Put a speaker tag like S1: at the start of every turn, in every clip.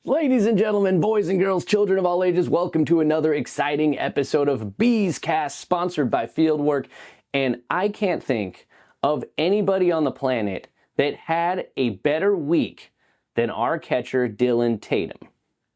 S1: Ladies and gentlemen, boys and girls, children of all ages, welcome to another exciting episode of Bees Cast, sponsored by Fieldwork. And I can't think of anybody on the planet that had a better week than our catcher, Dillon Tatum.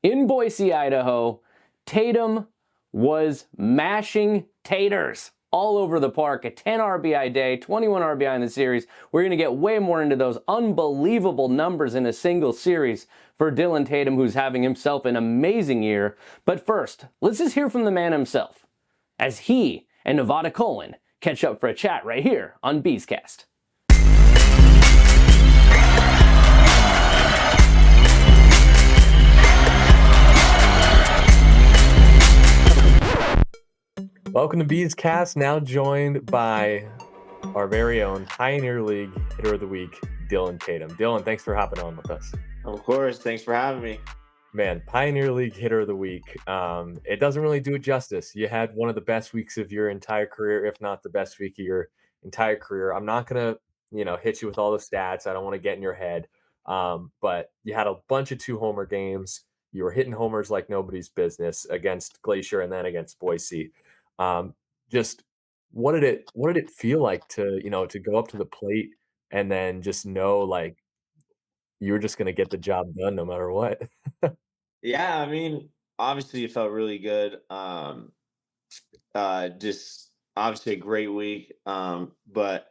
S1: In Boise, Idaho, Tatum was mashing taters all over the park. A 10 RBI day, 21 RBI in the series. We're going to get way more into those unbelievable numbers in a single series for Dillon Tatum, who's having himself an amazing year. But first, let's just hear from the man himself as he and Nevada Colón catch up for a chat right here on Beescast.
S2: Welcome to Bees Cast, now joined by our very own Pioneer League Hitter of the Week, Dillon Tatum. Dillon, thanks for hopping on with us.
S3: Of course, thanks for having me.
S2: Man, Pioneer League Hitter of the Week. It doesn't really do it justice. You had one of the best weeks of your entire career, if not the best week of your entire career. I'm not gonna, hit you with all the stats. I don't want to get in your head. But you had a bunch of 2-homer games. You were hitting homers like nobody's business against Glacier and then against Boise. Just what did it feel like to go up to the plate and then just know like you were just going to get the job done no matter what?
S3: Yeah, I mean, obviously it felt really good. Just obviously a great week. But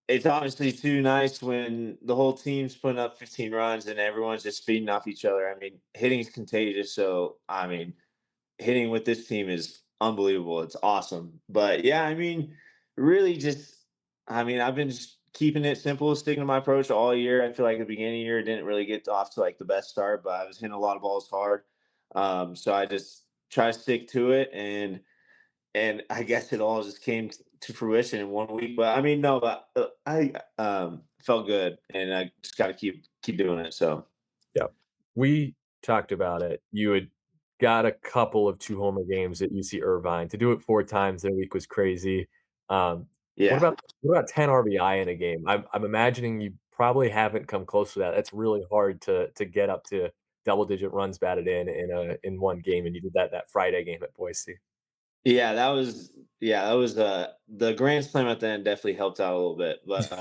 S3: it's obviously too nice when the whole team's putting up 15 runs and everyone's just feeding off each other. I mean, hitting is contagious. So, I mean, hitting with this team is unbelievable. It's awesome. But yeah, I mean, really just, I mean, I've been just keeping it simple, sticking to my approach all year. I feel like the beginning of the year didn't really get off to like the best start, but I was hitting a lot of balls hard. So I just try to stick to it, and I guess it all just came to fruition in 1 week. But I mean, no, but I felt good, and I just got to keep doing it. So
S2: Yeah. We talked about it. You had got a couple of 2-homer games at UC Irvine. To do it 4 times in a week was crazy. Um, what
S3: yeah.
S2: about 10 RBI in a game? I'm imagining you probably haven't come close to that. That's really hard to get up to double-digit runs batted in one game, and you did that Friday game at Boise.
S3: Yeah, that was the grand slam at the end definitely helped out a little bit. But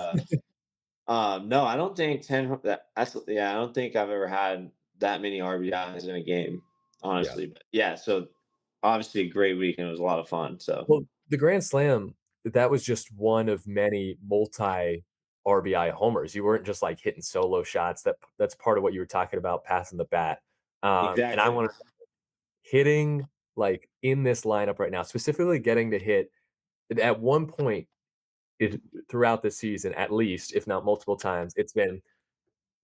S3: no, I don't think 10 I don't think I've ever had that many RBIs in a game,
S2: Yeah.
S3: honestly. But yeah, so obviously a great week and it was a lot of fun. So
S2: Well, the grand slam, that was just one of many multi RBI homers. You weren't just, like, hitting solo shots. That's part of what you were talking about, passing the bat. And I
S3: exactly.
S2: wanna hitting, like, in this lineup right now, specifically getting to hit at one point it throughout the season, at least, if not multiple times, it's been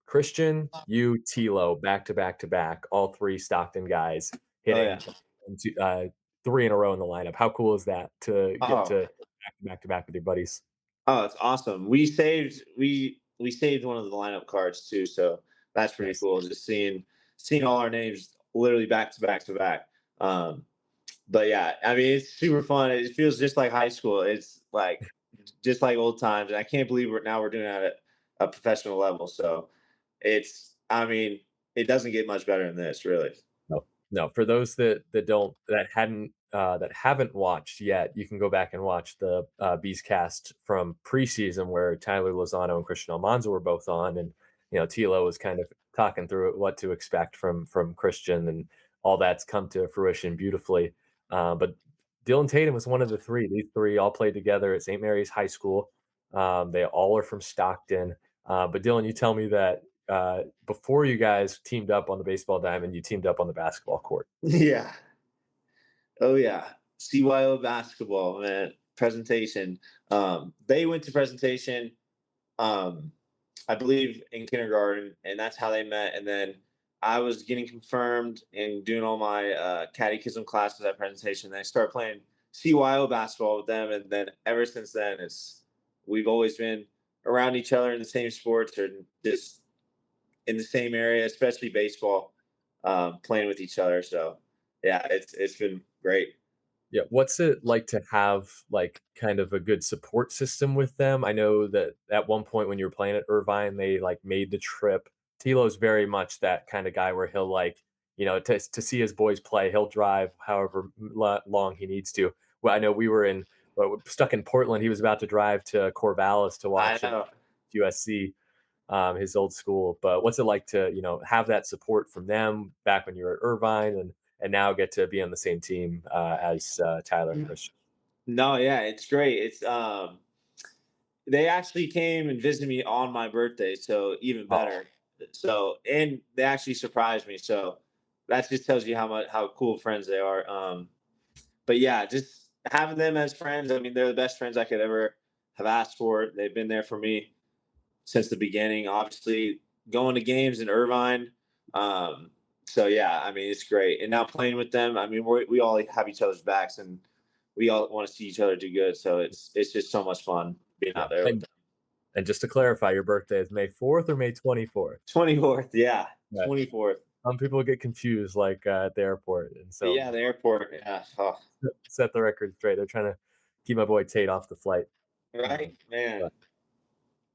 S2: Christian, you, Tilo, back to back to back, all 3 Stockton guys
S3: Oh yeah.
S2: hitting, 3 in a row in the lineup. How cool is that to get
S3: Oh,
S2: to back to back with your buddies?
S3: oh, it's awesome. We saved one of the lineup cards too, so that's pretty
S2: Nice.
S3: cool. Just seeing all our names literally back to back to back. Um, but yeah, I mean, it's super fun. It feels just like high school. It's like just like old times, and I can't believe we're doing it at a professional level. So I mean, it doesn't get much better than this, really.
S2: No, no, for those that haven't watched yet, you can go back and watch the, Beast cast from preseason where Tyler Lozano and Christian Almanza were both on, and, Tilo was kind of talking through it, what to expect from Christian, and all that's come to fruition beautifully. But Dillon Tatum was one of the 3. These 3 all played together at St. Mary's High School. They all are from Stockton. But Dillon, you tell me that before you guys teamed up on the baseball diamond, you teamed up on the basketball court.
S3: Yeah. Oh yeah. CYO basketball, man. Presentation. They went to presentation. Um, I believe in kindergarten, and that's how they met. And then I was getting confirmed and doing all my catechism classes at presentation. Then I started playing CYO basketball with them, and then ever since then, we've always been around each other in the same sports or just in the same area, especially baseball, playing with each other. So yeah, it's been great.
S2: Yeah, what's it like to have, like, kind of a good support system with them? I know that at one point when you were playing at Irvine, they, like, made the trip Tilo's very much that kind of guy where he'll like, to see his boys play, he'll drive however long he needs to. Well, I know we were stuck in Portland. He was about to drive to Corvallis to
S3: I
S2: watch
S3: know.
S2: USC, his old school. But what's it like to, have that support from them back when you were at Irvine and now get to be on the same team as Tyler and Christian?
S3: No, yeah, it's great. It's they actually came and visited me on my birthday, so even
S2: Oh,
S3: better. So and they actually surprised me. So that just tells you how cool friends they are. But yeah, just having them as friends. I mean, they're the best friends I could ever have asked for. They've been there for me since the beginning. Obviously, going to games in Irvine. Um, so yeah, I mean, it's great. And now playing with them, I mean, we all have each other's backs, and we all want to see each other do good. So it's just so much fun being
S2: yeah.
S3: out there with them.
S2: And just to clarify, your birthday is May 4th or May 24th?
S3: 24th, yeah,
S2: Right.
S3: 24th.
S2: Some people get confused, like at the airport, and so
S3: Yeah, the airport. Yeah, oh,
S2: set the record straight. They're trying to keep my boy Tate off the flight.
S3: right, man.
S2: But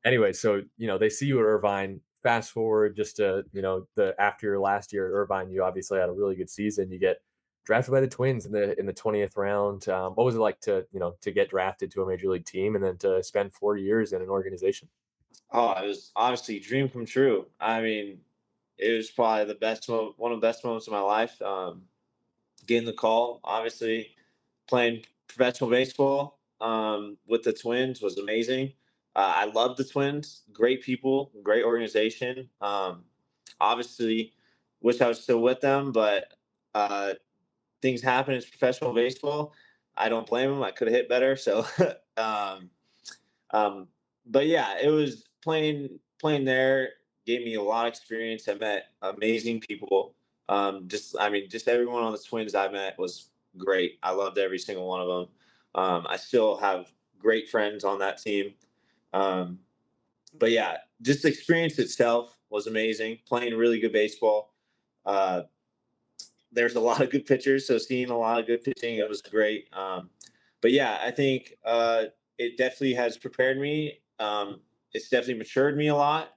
S2: anyway, so they see you at Irvine. Fast forward just to the after your last year at Irvine, you obviously had a really good season. You get drafted by the Twins in the 20th round. What was it like to get drafted to a major league team and then to spend 4 years in an organization?
S3: Oh, it was honestly a dream come true. I mean, it was probably one of the best moments of my life. Getting the call, obviously, playing professional baseball with the Twins was amazing. I love the Twins. Great people, great organization. Obviously, wish I was still with them, but uh, things happen. It's professional baseball. I don't blame them. I could have hit better. So, um, um, but yeah, it was playing there gave me a lot of experience. I met amazing people. I mean, just everyone on the Twins I met was great. I loved every single one of them. I still have great friends on that team. Um, but yeah, just the experience itself was amazing. Playing really good baseball. Uh, there's a lot of good pitchers, so seeing a lot of good pitching, it was great. But yeah, I think it definitely has prepared me. It's definitely matured me a lot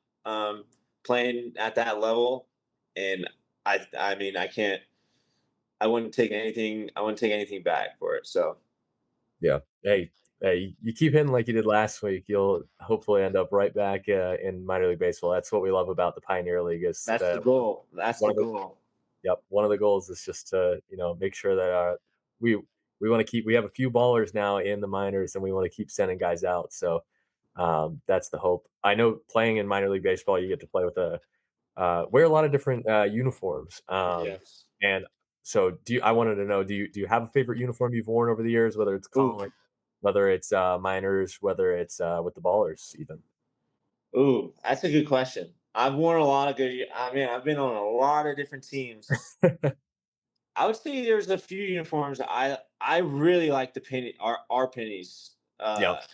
S3: playing at that level, and I mean, I wouldn't take anything. I wouldn't take anything back for it. So
S2: Yeah. Hey, you keep hitting like you did last week, you'll hopefully end up right back in minor league baseball. That's what we love about the Pioneer League is
S3: that's the
S2: that
S3: goal. That's
S2: one
S3: the
S2: of the
S3: goal.
S2: yep, one of the goals is just to make sure that we we want to keep we have a few ballers now in the minors and we want to keep sending guys out. So that's the hope. I know playing in minor league baseball, you get to play with wear a lot of different uniforms.
S3: Yes.
S2: And so I wanted to know, do you have a favorite uniform you've worn over the years, whether it's
S3: Ooh.
S2: college, whether it's minors, whether it's with the ballers even?
S3: Ooh, that's a good question. I've worn a lot of good. I mean, I've been on a lot of different teams. I would say there's a few uniforms I really like the penny our pennies.
S2: Yep.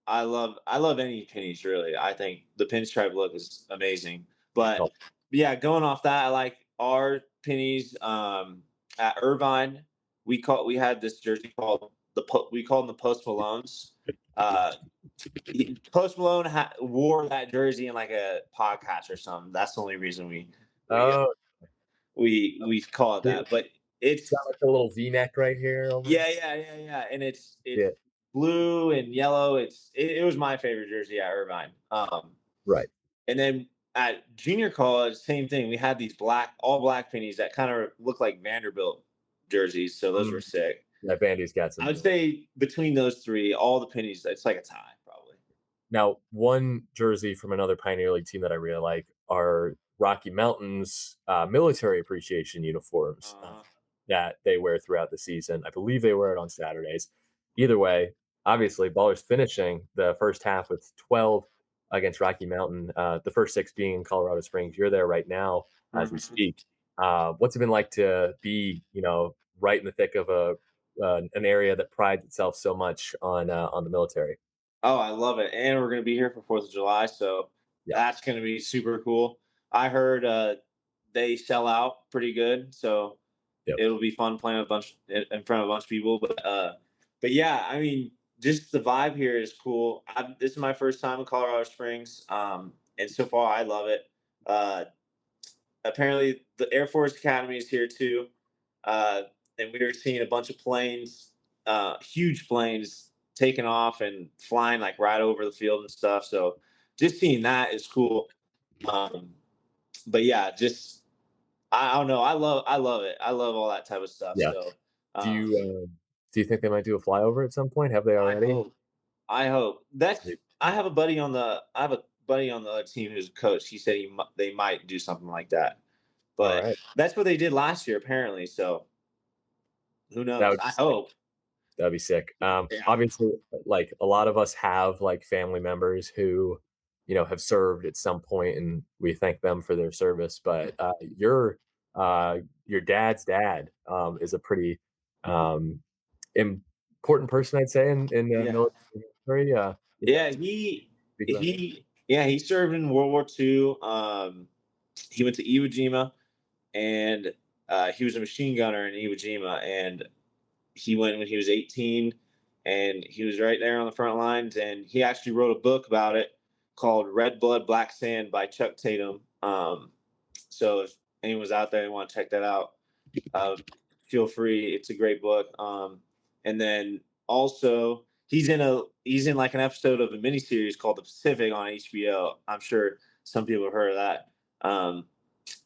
S3: I love any pennies really. I think the pinstripe look is amazing. But
S2: Oh,
S3: yeah, going off that, I like our pennies. At Irvine, we had this jersey called we called them the Post Malones. Uh, Post Malone wore that jersey in like a podcast or something. That's the only reason we
S2: oh,
S3: we call it
S2: it's
S3: that. But
S2: got
S3: it's
S2: like a little V-neck right here
S3: yeah,
S2: almost.
S3: yeah, yeah, yeah, and it's
S2: Yeah.
S3: blue and yellow. It was my favorite jersey at Irvine.
S2: Right.
S3: And then at junior college, same thing. We had these all black pennies that kind of look like Vanderbilt jerseys. So those were
S2: Mm,
S3: sick.
S2: yeah, Vandy's got
S3: I
S2: some.
S3: would say between those three, all the pennies, it's like a tie, probably.
S2: Now, one jersey from another Pioneer League team that I really like are Rocky Mountain's military appreciation uniforms
S3: Uh,
S2: that they wear throughout the season. I believe they wear it on Saturdays. Either way, obviously, Ballers finishing the first half with 12 against Rocky Mountain, the first six being in Colorado Springs. You're there right now as we
S3: mhm.
S2: speak. What's it been like to be, right in the thick of an area that prides itself so much on the military?
S3: Oh, I love it. And we're gonna be here for 4th of July, so
S2: Yeah.
S3: that's gonna be super cool. I heard they sell out pretty good, so
S2: Yep.
S3: it'll be fun playing in front of a bunch of people. But yeah, I mean, just the vibe here is cool. This is my first time in Colorado Springs, and so far I love it. apparently the Air Force Academy is here too. And we were seeing a bunch of planes, huge planes taking off and flying like right over the field and stuff. So just seeing that is cool. But yeah, just I don't know. I love it. I love all that type of stuff.
S2: Yeah.
S3: So
S2: Do
S3: um,
S2: you think they might do a flyover at some point? Have they
S3: I
S2: already?
S3: hope. I hope. I have a buddy on the other team who's a coach. He said they might do something like that.
S2: All
S3: But
S2: right.
S3: that's what they did last year apparently. So who
S2: That
S3: knows?
S2: would be
S3: I
S2: sick.
S3: hope.
S2: That'd be sick.
S3: Yeah.
S2: Obviously, like a lot of us have like family members who, have served at some point, and we thank them for their service. But your dad's dad is a pretty um, important person, I'd say, in the
S3: Yeah.
S2: military.
S3: Yeah,
S2: Speak about that.
S3: he served in World War II. He went to Iwo Jima, and he was a machine gunner in Iwo Jima, and he went when he was 18, and he was right there on the front lines, and he actually wrote a book about it called Red Blood Black Sand by Chuck Tatum. So if anyone's out there and want to check that out, uh, feel free. It's a great book. And then also he's in like an episode of a miniseries called The Pacific on HBO. I'm sure some people have heard of that.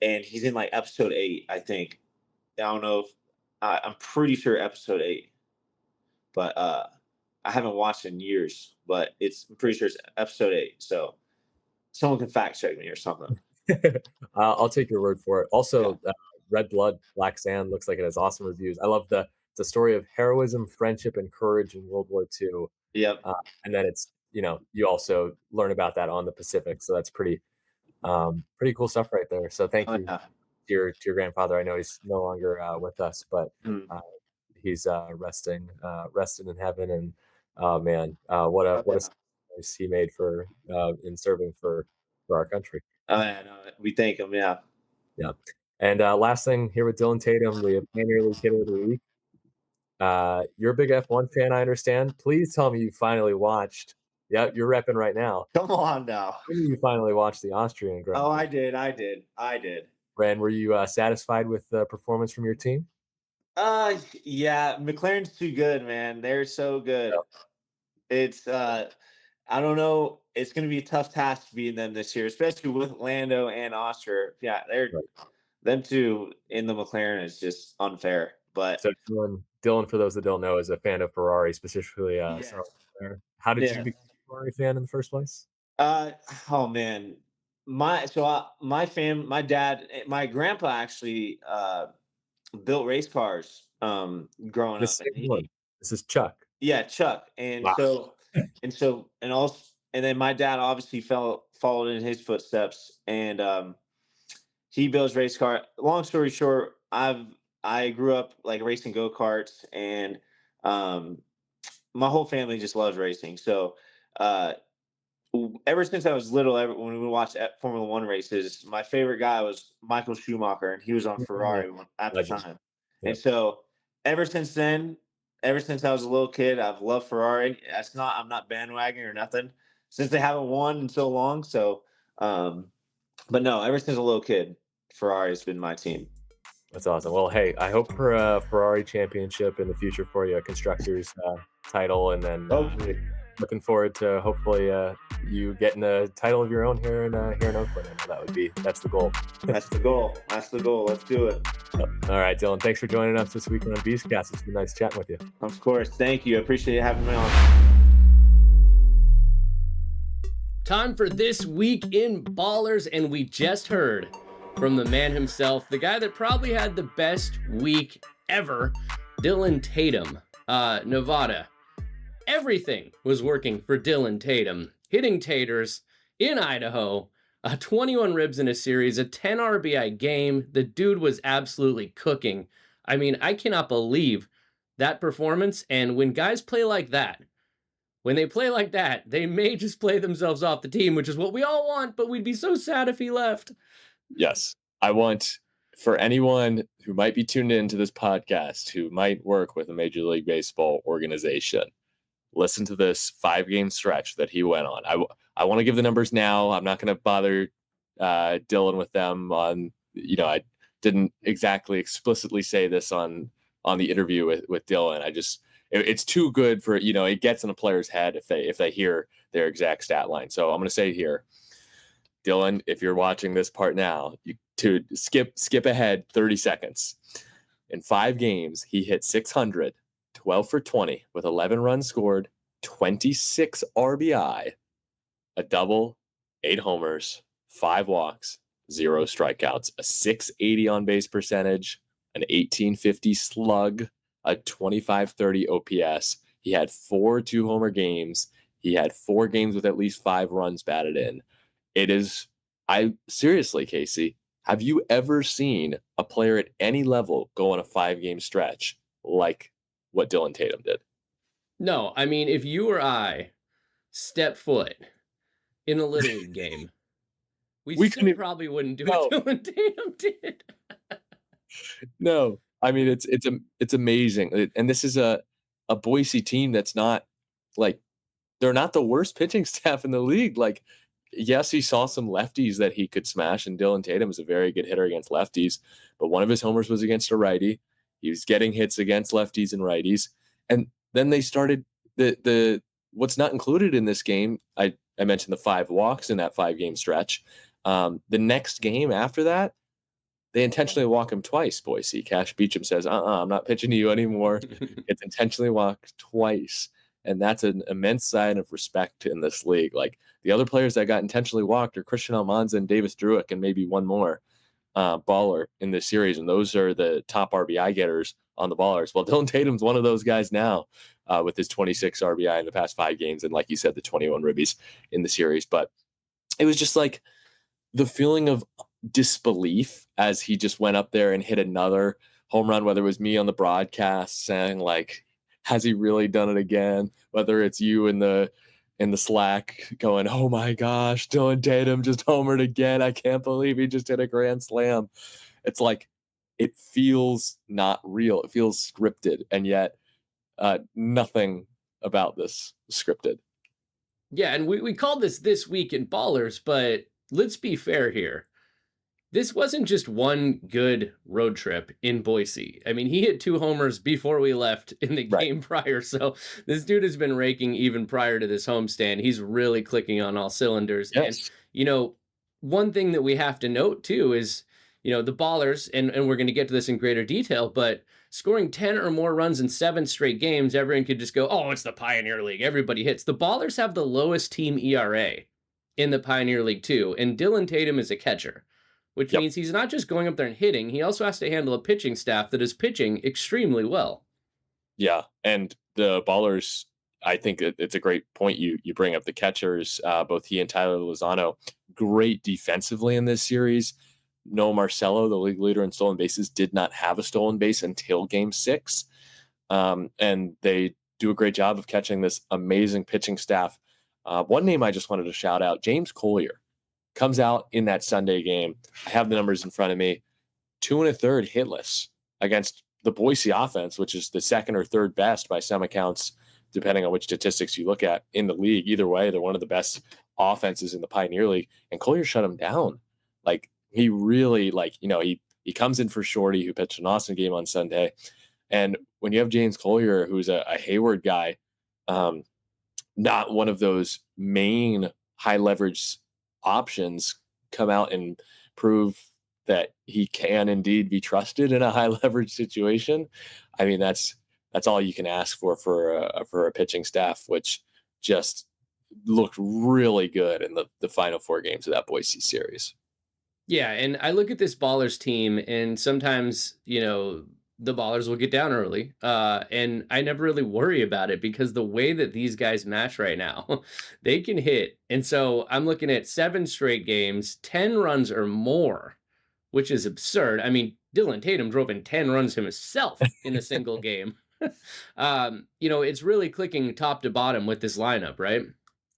S3: And he's in like episode 8, I think. I don't know if I'm pretty sure episode 8, but I haven't watched in years. But I'm pretty sure it's episode 8. So someone can fact check me or something.
S2: I'll take your word for it.
S3: Yeah.
S2: Also, Red Blood, Black Sand looks like it has awesome reviews. I love the story of heroism, friendship, and courage in World War II.
S3: Yep.
S2: And then it's you also learn about that on the Pacific, so that's pretty cool stuff right there. So thank you
S3: Yeah.
S2: to your grandfather. I know he's no longer with us, but
S3: Mm.
S2: he's resting in heaven. And oh man, what a
S3: Yeah.
S2: sacrifice he made for in serving for our country.
S3: Oh yeah, no, we thank him. Yeah.
S2: Yeah. And last thing here with Dillon Tatum, the Premier League Hitter of the Week. You're a big F1 fan, I understand. Please tell me you finally watched. Yeah, you're repping right now.
S3: Come on now.
S2: When you finally watched the Austrian Grand
S3: Oh,
S2: Prix.
S3: I did.
S2: Ran, were you satisfied with the performance from your team?
S3: Yeah, McLaren's too good, man. They're so good.
S2: Yep.
S3: It's I don't know. It's going to be a tough task beating them this year, especially with Lando and Oscar. Yeah,
S2: Right.
S3: them two in the McLaren is just unfair. But
S2: So Dillon, for those that don't know, is a fan of Ferrari, specifically
S3: yes.
S2: Charles Leclerc. How did you become a Ferrari fan in the first place?
S3: Oh man, my dad, my grandpa actually built race cars growing
S2: The
S3: up.
S2: same
S3: And
S2: one. This is Chuck.
S3: yeah, Chuck. And
S2: Wow.
S3: and then my dad obviously followed in his footsteps, and he builds race car. Long story short, I grew up like racing go-karts, and my whole family just loves racing. So ever since I was little, when we watched Formula One races, my favorite guy was Michael Schumacher, and he was on Ferrari at the
S2: Legend.
S3: time.
S2: Yep.
S3: And so ever since then, ever since I was a little kid, I've loved Ferrari. I'm not bandwagoning or nothing, since they haven't won in so long. So, but no, ever since a little kid, Ferrari's been my team.
S2: That's awesome. Well, hey, I hope for a Ferrari championship in the future for you, a constructors title, and then looking forward to hopefully you getting a title of your own here in Oakland. I know that's the goal.
S3: That's the goal. That's the goal. Let's do it.
S2: Yep. All right, Dillon, thanks for joining us this week on Beastcast. It's been nice chatting with you.
S3: Of course. Thank you. I appreciate you having me on.
S1: Time for This Week in Ballers, and we just heard from the man himself, the guy that probably had the best week ever, Dillon Tatum, Nevada. Everything was working for Dillon Tatum, hitting taters in Idaho, 21 ribs in a series, a 10 RBI game. The dude was absolutely cooking. I mean, I cannot believe that performance. And when guys play like that, they may just play themselves off the team, which is what we all want, but we'd be so sad if he left.
S4: Yes. I want, for anyone who might be tuned into this podcast, who might work with a Major League Baseball organization, listen to this 5-game stretch that he went on. I want to give the numbers now. I'm not going to bother Dillon with them on I didn't exactly explicitly say this on the interview with Dillon. It's too good for, it gets in a player's head if they hear their exact stat line. So I'm going to say here, Dillon, if you're watching this part now, to skip ahead 30 seconds. In 5 games, he hit 600, 12 for 20 with 11 runs scored, 26 RBI, a double, 8 homers, 5 walks, 0 strikeouts, a 680 on base percentage, an 1850 slug, a 2530 OPS. He had 4 2-homer games. He had 4 games with at least 5 runs batted in. Seriously, Casey, have you ever seen a player at any level go on a 5-game stretch like what Dillon Tatum did?
S1: No, I mean, if you or I step foot in a Little League game, we still probably wouldn't do what Dillon Tatum did.
S4: No, I mean, it's amazing. And this is a Boise team that's not like, they're not the worst pitching staff in the league. Like, yes, he saw some lefties that he could smash, and Dillon Tatum is a very good hitter against lefties, but one of his homers was against a righty. He was getting hits against lefties and righties. And then they started the what's not included in this game. I mentioned the 5 walks in that 5-game stretch. The next game after that, they intentionally walk him twice, Boise. Cash Beecham says, I'm not pitching to you anymore. It's intentionally walked twice. And that's an immense sign of respect in this league. Like, the other players that got intentionally walked are Christian Almanza and Davis Druick and maybe one more baller in this series. And those are the top RBI getters on the Ballers. Well, Dillon Tatum's one of those guys now with his 26 RBI in the past 5 games. And like you said, the 21 ribbies in the series. But it was just like the feeling of disbelief as he just went up there and hit another home run, whether it was me on the broadcast saying, like, has he really done it again? Whether it's you in the Slack going, oh my gosh, Dillon Tatum just homered again. I can't believe he just hit a grand slam. It's like, it feels not real. It feels scripted. And yet nothing about this scripted.
S1: Yeah, and we called this week in Ballers, but let's be fair here. This wasn't just one good road trip in Boise. I mean, he hit 2 homers before we left in the game prior. So this dude has been raking even prior to this homestand. He's really clicking on all cylinders.
S4: Yes.
S1: And, one thing that we have to note too is, the Ballers, and we're going to get to this in greater detail, but scoring 10 or more runs in 7 straight games, everyone could just go, oh, it's the Pioneer League. Everybody hits. The Ballers have the lowest team ERA in the Pioneer League too. And Dillon Tatum is a catcher, which means he's not just going up there and hitting. He also has to handle a pitching staff that is pitching extremely well.
S4: Yeah, and the Ballers, I think it's a great point you bring up the catchers, both he and Tyler Lozano, great defensively in this series. No Marcelo, the league leader in stolen bases, did not have a stolen base until Game 6. And they do a great job of catching this amazing pitching staff. One name I just wanted to shout out, James Collier. Comes out in that Sunday game. I have the numbers in front of me. 2 1/3 hitless against the Boise offense, which is the 2nd or 3rd best by some accounts, depending on which statistics you look at in the league. Either way, they're one of the best offenses in the Pioneer League. And Collier shut him down. Like, he really, he comes in for Shorty, who pitched an awesome game on Sunday. And when you have James Collier, who's a Hayward guy, not one of those main high leverage options, come out and prove that he can indeed be trusted in a high leverage situation. I mean, that's all you can ask for a pitching staff, which just looked really good in the final 4 games of that Boise series.
S1: Yeah, and I look at this Ballers team, and sometimes, the Ballers will get down early, and I never really worry about it because the way that these guys match right now, they can hit. And so I'm looking at 7 straight games, 10 runs or more, which is absurd. I mean, Dillon Tatum drove in 10 runs himself in a single game. It's really clicking top to bottom with this lineup, right?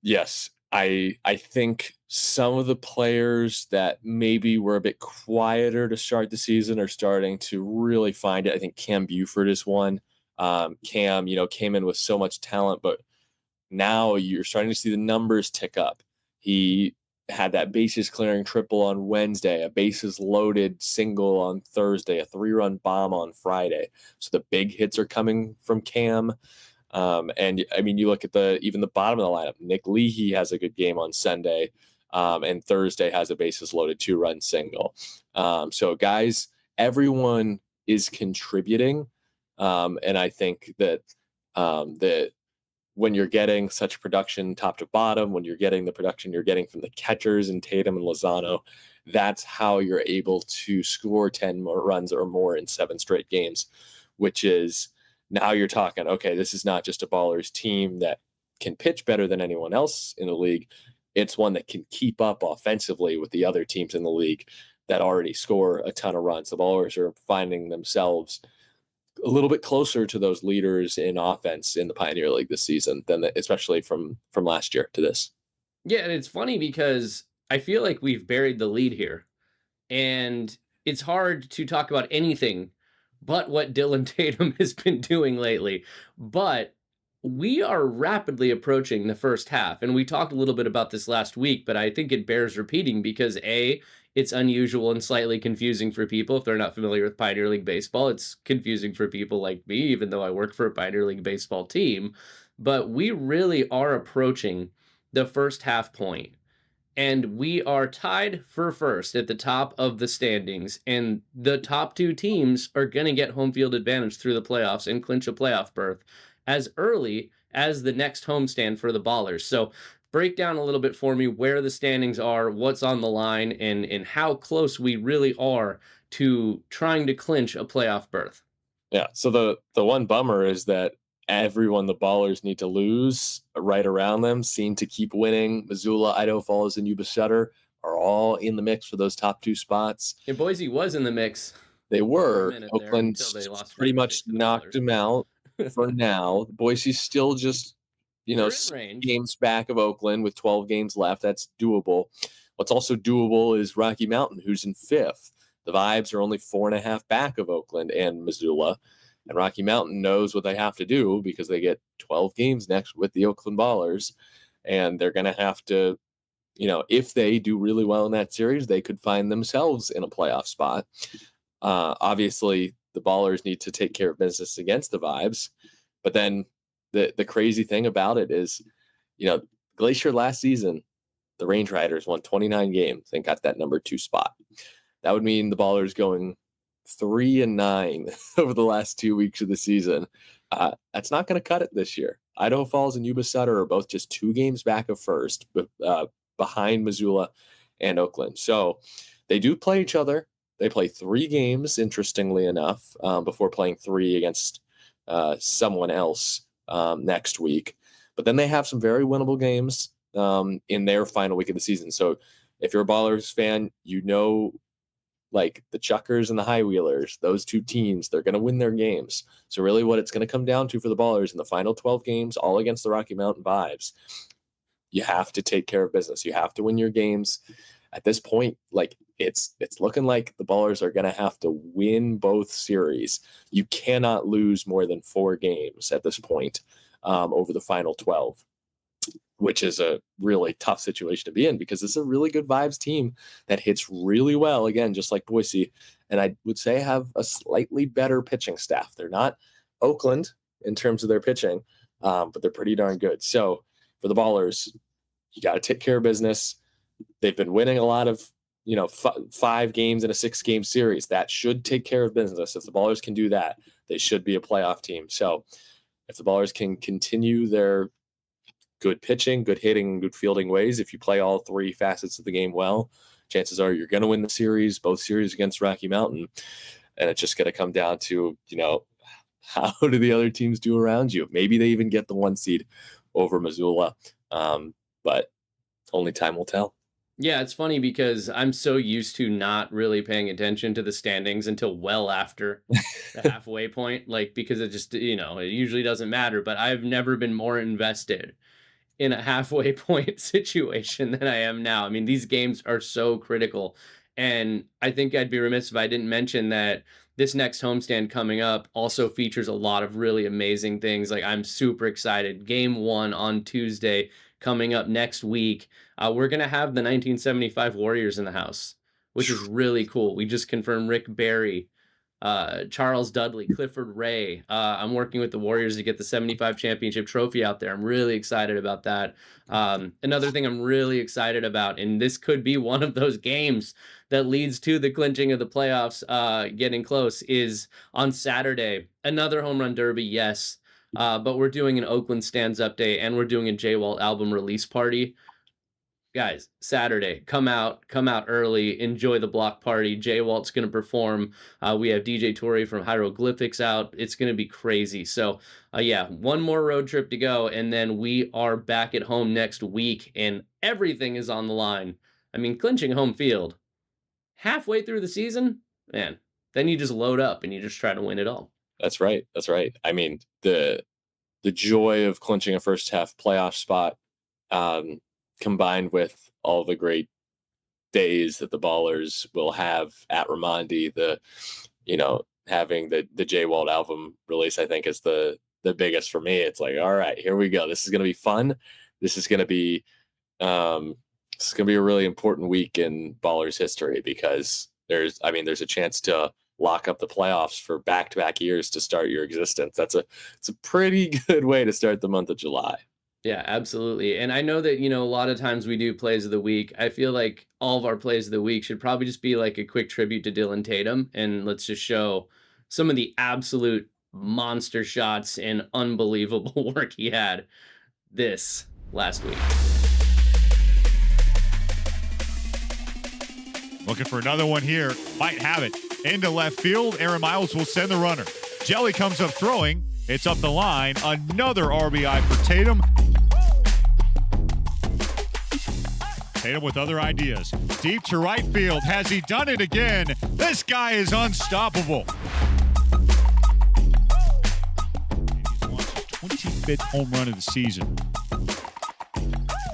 S4: Yes. I think some of the players that maybe were a bit quieter to start the season are starting to really find it. I think Cam Buford is one. Cam, came in with so much talent, but now you're starting to see the numbers tick up. He had that bases clearing triple on Wednesday, a bases loaded single on Thursday, a 3-run bomb on Friday. So the big hits are coming from Cam. And I mean, you look at even the bottom of the lineup. Nick Leahy has a good game on Sunday, and Thursday has a bases loaded 2-run single. So guys, everyone is contributing, and I think that when you're getting such production top to bottom, when you're getting the production you're getting from the catchers and Tatum and Lozano, that's how you're able to score 10 more runs or more in 7 straight games, which is now you're talking, okay, this is not just a Ballers team that can pitch better than anyone else in the league. It's one that can keep up offensively with the other teams in the league that already score a ton of runs. The Ballers are finding themselves a little bit closer to those leaders in offense in the Pioneer League this season than especially from last year to this.
S1: Yeah, and it's funny because I feel like we've buried the lead here. And it's hard to talk about anything but what Dillon Tatum has been doing lately. But we are rapidly approaching the first half. And we talked a little bit about this last week, but I think it bears repeating because A, it's unusual and slightly confusing for people if they're not familiar with Pioneer League Baseball. It's confusing for people like me, even though I work for a Pioneer League Baseball team. But we really are approaching the first half point. And we are tied for first at the top of the standings. And the top 2 teams are going to get home field advantage through the playoffs and clinch a playoff berth as early as the next homestand for the Ballers. So break down a little bit for me where the standings are, what's on the line, and how close we really are to trying to clinch a playoff berth.
S4: Yeah. So the one bummer is that everyone the Ballers need to lose right around them seem to keep winning. Missoula, Idaho Falls, and Yuba Sutter are all in the mix for those top 2 spots.
S1: And Boise was in the mix.
S4: They were.
S1: Oakland
S4: pretty much knocked them out for now. Boise's still just, 6 games back of Oakland with 12 games left. That's doable. What's also doable is Rocky Mountain, who's in 5th. The Vibes are only 4.5 back of Oakland and Missoula. And Rocky Mountain knows what they have to do because they get 12 games next with the Oakland Ballers. And they're going to have to, if they do really well in that series, they could find themselves in a playoff spot. Obviously, the Ballers need to take care of business against the Vibes. But then the crazy thing about it is, Glacier last season, the Range Riders won 29 games and got that number 2 spot. That would mean the Ballers going 3-9 over the last 2 weeks of the season. That's not going to cut it this year. Idaho Falls and Yuba Sutter are both just 2 games back of first, behind Missoula and Oakland. So they do play each other. They play 3 games, interestingly enough, before playing 3 against someone else next week. But then they have some very winnable games in their final week of the season. So if you're a Ballers fan, like the Chuckers and the High Wheelers, those 2 teams, they're going to win their games. So really what it's going to come down to for the Ballers in the final 12 games, all against the Rocky Mountain Vibes, you have to take care of business. You have to win your games. At this point, like it's looking like the Ballers are going to have to win both series. You cannot lose more than 4 games at this point over the final 12. Which is a really tough situation to be in because it's a really good Vibes team that hits really well, again, just like Boise. And I would say have a slightly better pitching staff. They're not Oakland in terms of their pitching, but they're pretty darn good. So for the Ballers, you got to take care of business. They've been winning a lot of, 5 games in a 6-game series. That should take care of business. If the Ballers can do that, they should be a playoff team. So if the Ballers can continue their good pitching, good hitting, good fielding ways, if you play all 3 facets of the game well, chances are you're going to win the series, both series against Rocky Mountain. And it's just going to come down to, how do the other teams do around you? Maybe they even get the 1 seed over Missoula. But only time will tell.
S1: Yeah, it's funny because I'm so used to not really paying attention to the standings until well after the halfway point, because it just, it usually doesn't matter, but I've never been more invested in a halfway point situation than I am now. I mean, these games are so critical. And I think I'd be remiss if I didn't mention that this next homestand coming up also features a lot of really amazing things. Like, I'm super excited. Game 1 on Tuesday coming up next week. We're going to have the 1975 Warriors in the house, which is really cool. We just confirmed Rick Barry, Charles Dudley, Clifford Ray. I'm working with the Warriors to get the 75 championship trophy out there. I'm really excited about that. Another thing I'm really excited about, and this could be one of those games that leads to the clinching of the playoffs getting close, is on Saturday. Another home run derby, yes. But we're doing an Oakland Stands Up Day, and we're doing a J. Walt album release party. Guys, Saturday, come out early, enjoy the block party. J. Walt's going to perform. We have DJ Tori from Hieroglyphics out. It's going to be crazy. So, yeah, one more road trip to go, and then we are back at home next week, and everything is on the line. I mean, clinching home field. Halfway through the season, man, then you just load up and you just try to win it all.
S4: That's right. I mean, the joy of clinching a first half playoff spot, combined with all the great days that the Ballers will have at Ramondi, having the J. Walt album release, I think, is the biggest for me. It's like, all right, here we go. This is going to be fun. This is going to be a really important week in Ballers history, because there's a chance to lock up the playoffs for back-to-back years to start your existence. It's a pretty good way to start the month of July.
S1: Yeah, absolutely. And I know that, a lot of times we do plays of the week. I feel like all of our plays of the week should probably just be like a quick tribute to Dillon Tatum. And let's just show some of the absolute monster shots and unbelievable work he had this last week.
S5: Looking for another one here. Might have it. Into left field. Aaron Miles will send the runner. Jelly comes up throwing. It's up the line. Another RBI for Tatum. Tatum with other ideas. Deep to right field. Has he done it again? This guy is unstoppable. He's launched his 25th home run of the season.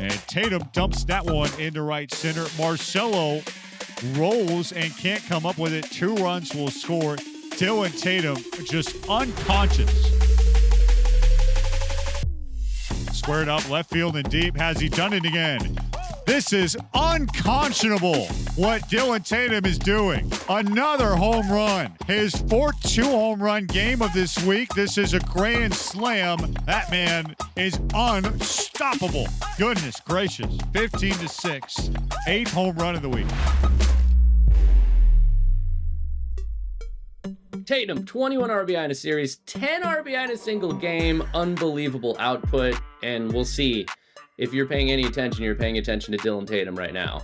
S5: And Tatum dumps that one into right center. Marcelo rolls and can't come up with it. 2 runs will score. Dillon Tatum just unconscious. Squared up left field and deep. Has he done it again? This is unconscionable what Dillon Tatum is doing. Another home run. His 4-2 home run game of this week. This is a grand slam. That man is unstoppable. Goodness gracious. 15-6. 8th home run of the week.
S1: Tatum, 21 RBI in a series, 10 RBI in a single game. Unbelievable output. And we'll see. If you're paying any attention, you're paying attention to Dillon Tatum right now.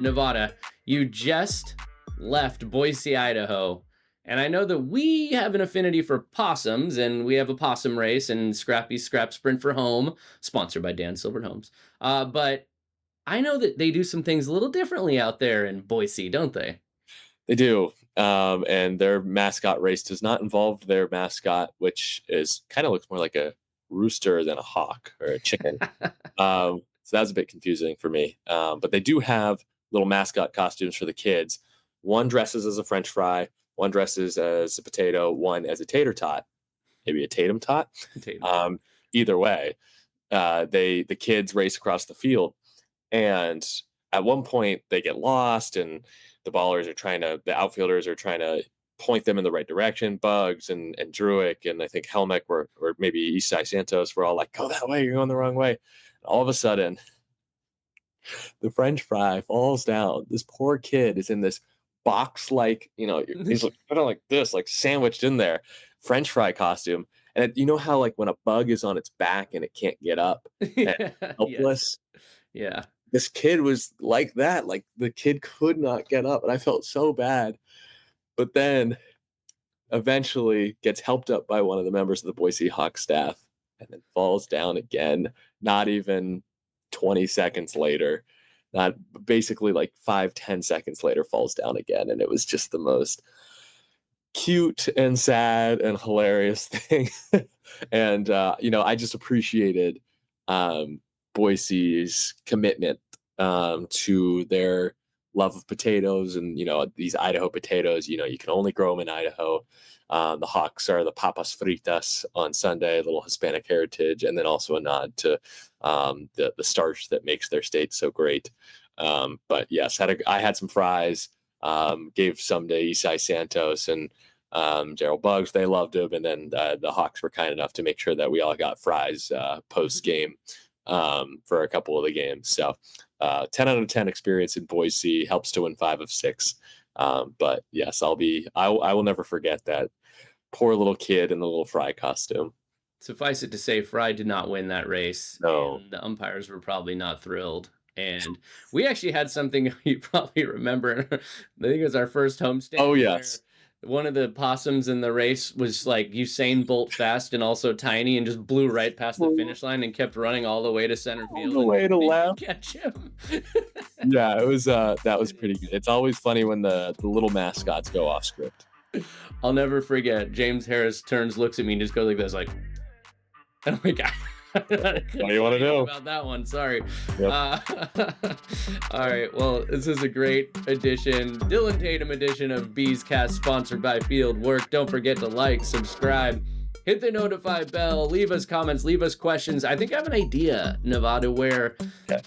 S1: Nevada, you just left Boise, Idaho. And I know that we have an affinity for possums, and we have a possum race and Scrappy Scrap Sprint for Home, sponsored by Dan Silbert Homes. But I know that they do some things a little differently out there in Boise, don't they?
S4: They do. And their mascot race does not involve their mascot, which is kind of looks more like a rooster than a hawk or a chicken. So that's a bit confusing for me. But they do have little mascot costumes for the kids. One dresses as a French fry, one dresses as a potato, one as a tater tot, maybe a Tatum tot. Either way, the kids race across the field, and at one point they get lost, and the outfielders are trying to point them in the right direction. Bugs and Druick and I think Helmick or maybe Isai Santos were all like, go that way, you're going the wrong way. And all of a sudden, the French fry falls down. This poor kid is in this box-like, he's like, kind of like this, like sandwiched in there, French fry costume. And you know how like when a bug is on its back and it can't get up, and helpless?
S1: Yeah.
S4: This kid was like that. Like the kid could not get up, and I felt so bad. But then eventually gets helped up by one of the members of the Boise Hawks staff and then falls down again, not even 20 seconds later, not basically like 5-10 seconds later, falls down again. And it was just the most cute and sad and hilarious thing. And, I just appreciated Boise's commitment to their love of potatoes and, these Idaho potatoes, you can only grow them in Idaho. The Hawks are the papas fritas on Sunday, a little Hispanic heritage, and then also a nod to the starch that makes their state so great. But yes, I had some fries, gave some to Isai Santos and Gerald Buggs. They loved them. And then the Hawks were kind enough to make sure that we all got fries post game for a couple of the games. So 10 out of 10 experience in Boise, helps to win 5 of 6. But yes, I will never forget that poor little kid in the little fry costume.
S1: Suffice it to say, Fry did not win that race.
S4: No.
S1: And the umpires were probably not thrilled. And we actually had something you probably remember. I think it was our first homestand.
S4: Oh, yes.
S1: One of the possums in the race was like Usain Bolt fast and also tiny and just blew right past the finish line and kept running all the way to center field.
S4: All the way to left.
S1: Catch him.
S4: Yeah, it was that was pretty good. It's always funny when the little mascots go off script.
S1: I'll never forget. James Harris looks at me and just goes like this, like, and I'm like,
S4: what do you want to know
S1: about that one? Sorry.
S4: Yep.
S1: All right. Well, this is a great edition, Dillon Tatum edition of Bees Cast, sponsored by Fieldwork. Don't forget to like, subscribe, hit the notify bell, leave us comments, leave us questions. I think I have an idea, Nevada, where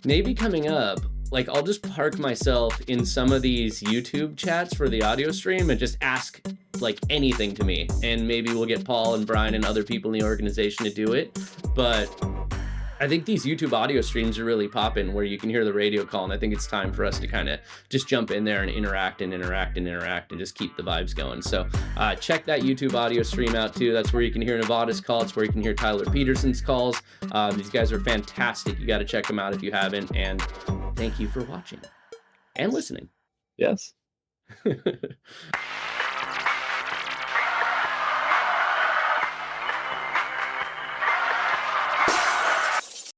S1: maybe coming up, like, I'll just park myself in some of these YouTube chats for the audio stream and just ask like anything to me. And maybe we'll get Paul and Brian and other people in the organization to do it. But I think these YouTube audio streams are really popping where you can hear the radio call. And I think it's time for us to kind of just jump in there and interact and just keep the vibes going. So check that YouTube audio stream out too. That's where you can hear Nevada's call. It's where you can hear Tyler Peterson's calls. These guys are fantastic. You got to check them out if you haven't. And thank you for watching and listening.
S4: Yes.